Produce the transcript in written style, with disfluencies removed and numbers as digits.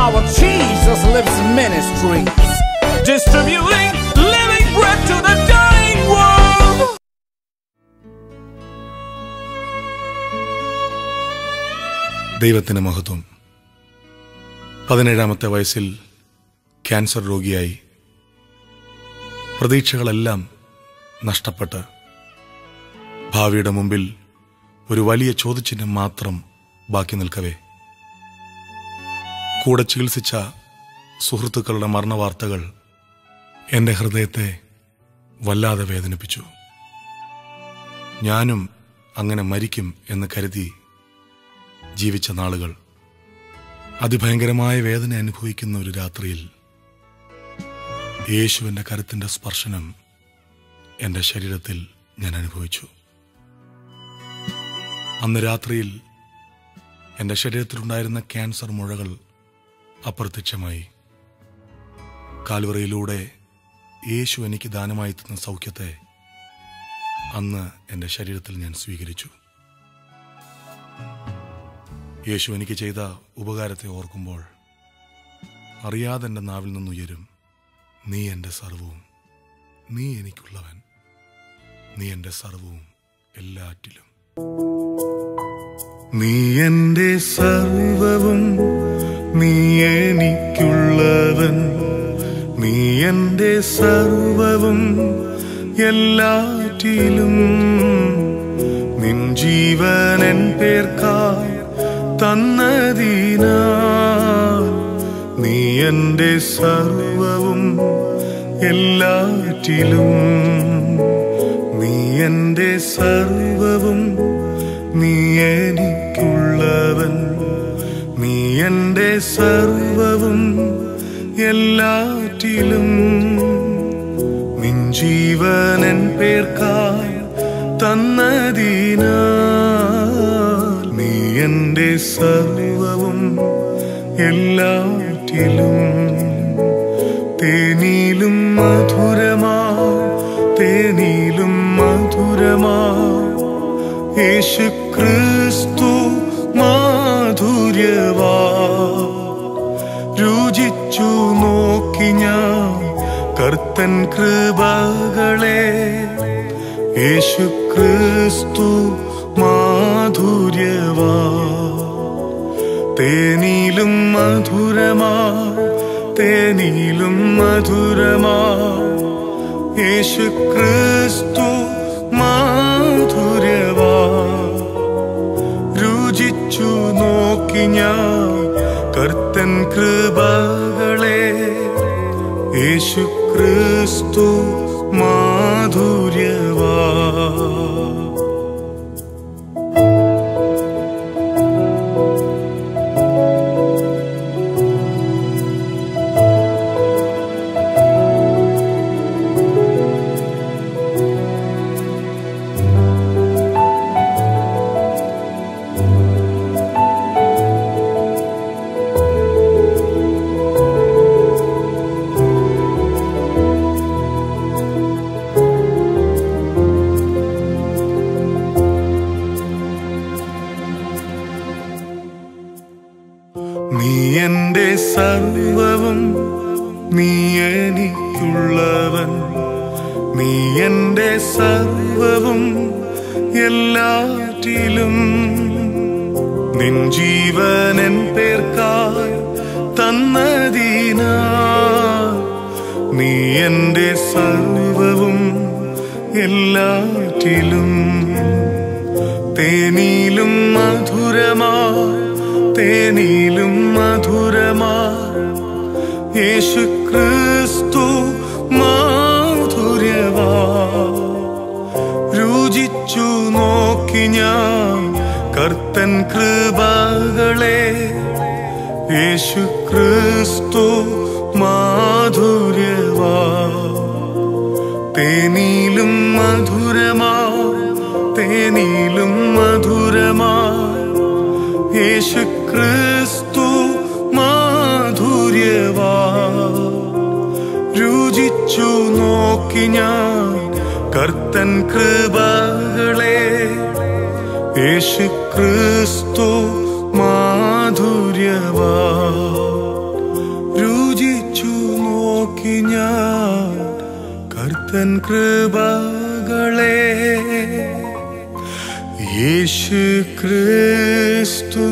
our Jesus Lives Ministries, distributing living bread to the dying world. ദൈവത്തിന് മഹത്വം. 17-ാമത്തെ വയസ്സിൽ cancer രോഗിയായി. പ്രതീക്ഷകളെല്ലാം നഷ്ടപ്പെട്ട് ഭാവിയുടെ മുമ്പിൽ ഒരു വലിയ ചോദ്യചിഹ്നം മാത്രം ബാക്കി നിൽക്കവേ കൂടെ ചികിത്സിച്ച സുഹൃത്തുക്കളുടെ മരണവാർത്തകൾ എൻ്റെ ഹൃദയത്തെ വല്ലാതെ വേദനിപ്പിച്ചു. ഞാനും അങ്ങനെ മരിക്കും എന്ന് കരുതി ജീവിച്ച നാളുകൾ അതിഭയങ്കരമായ വേദന അനുഭവിക്കുന്ന ഒരു രാത്രിയിൽ യേശുവിൻ്റെ കരുത്തിൻ്റെ സ്പർശനം എൻ്റെ ശരീരത്തിൽ ഞാൻ അനുഭവിച്ചു. അന്ന് രാത്രിയിൽ എൻ്റെ ശരീരത്തിലുണ്ടായിരുന്ന ക്യാൻസർ മുഴകൾ അപ്രത്യക്ഷമായി. കാൽവറിയിലൂടെ യേശു എനിക്ക് ദാനമായി തന്ന സൗഖ്യത്തെ അന്ന് എൻ്റെ ശരീരത്തിൽ ഞാൻ സ്വീകരിച്ചു. യേശു എനിക്ക് ചെയ്ത ഉപകാരത്തെ ഓർക്കുമ്പോൾ അറിയാതെ എൻ്റെ നാവിൽ നിന്നുയരും, നീ എൻ്റെ സർവവും, നീ എനിക്കുള്ളവൻ, നീ എൻ്റെ സർവവും എല്ലാറ്റിലും. നീ എൻ്റെ സർവവും, നീ എനിക്കുള്ളവൻ, നീ എൻ്റെ സർവവും എല്ലാറ്റിലും. നിൻ ജീവൻ പേർക്കായി തന്നതിനാൽ നീ എൻ്റെ സർവവും എല്ലാറ്റിലും. നീ എൻ്റെ സർവവും, നീ എനിക്കുള്ളവൻ, നീ എൻ്റെ സർവവും എല്ലാറ്റിലും. നിൻ ജീവൻ പേർക്കായി തന്നതിനാൽ നീ എൻ്റെ സർവവും എല്ലാറ്റിലും. തേനിലും മധുരമാ, തേനിലും മധുരമാ യേശു ക്രിസ്തു മാധുര്യവാ. രുചിച്ചു നോക്കി ഞാൻ കർത്തൻ കൃപകളെ, യേശു ക്രിസ്തു മാധുര്യവാ. തേനിലും മധുരമാ, തേനിലും മധുരമാ യേശു ക്രിസ്തു മാധുര്യവാ. രുചിച്ചു നോക്കി ഞാൻ കർത്തൻ കൃപകളെ, യേശു ക്രിസ്തു മാധുര്യവാ. നീ എൻ്റെ സർവവും, നീ എനിക്കുള്ളവൻ, നീ എൻ്റെ സർവവും എല്ലാറ്റിലും. നിൻ ജീവൻ പേർക്കായി തന്നതിനാൽ നീ എൻ്റെ സർവവും എല്ലാറ്റിലും. തേനിലും മധുരമാ, തേനിലും മധുരമാ യേശു ക്രിസ്തു മാധുര്യവാ. രുചിച്ചു നോക്കി ഞാൻ കർത്തൻ കൃപകളെ, യേശു ക്രിസ്തു മാധുര്യവാ. തേനിലും മധുരമാ, തേനിലും മധുരമാ യേശു ക്രിസ്തു മാധുര്യവാ. രുചിച്ചു നോക്കി ഞാൻ കർത്തൻ കൃപകളെ, യേശു ക്രിസ്തു മാധുര്യവാ. തൻ കൃപകളെ യേശു ക്രിസ്തു